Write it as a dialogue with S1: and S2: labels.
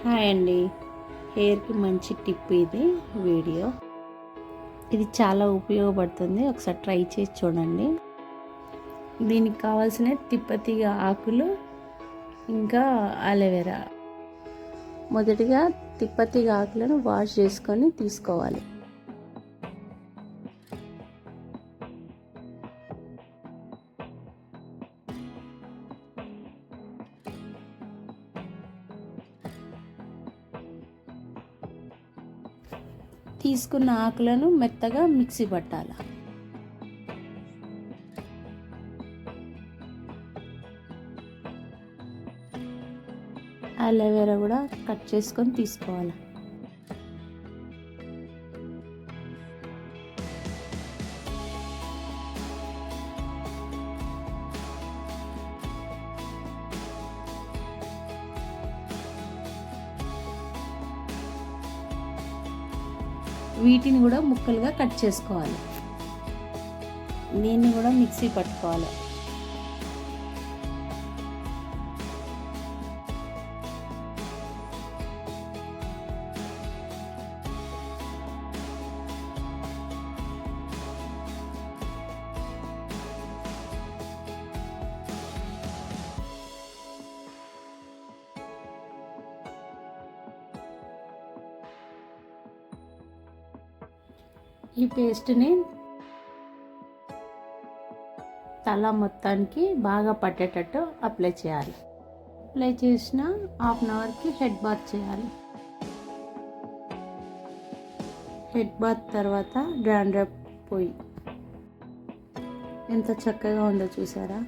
S1: Hi అండి. హెయిర్కి మంచి టిప్ ఇది వీడియో. ఇది చాలా ఉపయోగపడుతుంది. ఒకసారి ట్రై చేసి చూడండి. దీనికి కావాల్సిన తిప్పతీగ ఆకులు ఇంకా అలోవెరా. మొదటిగా తిప్పతీగ ఆకులను వాష్ చేసుకొని తీసుకోవాలి. తీసుకున్న ఆకులను మెత్తగా మిక్సీ పట్టాలి. అలోవెరా కూడా కట్ చేసుకొని తీసుకోవాలి. వీటిని కూడా ముక్కలుగా కట్ చేసుకోవాలి. దీన్ని కూడా మిక్సీ పట్టుకోవాలి. ఈ పేస్ట్ని తల మొత్తానికి బాగా పట్టేటట్టు అప్లై చేయాలి. అప్లై చేసిన హాఫ్ అన్ అవర్కి హెడ్ బాత్ చేయాలి. హెడ్ బాత్ తర్వాత డాండ్రఫ్ పోయి ఎంత చక్కగా ఉందో చూసారా.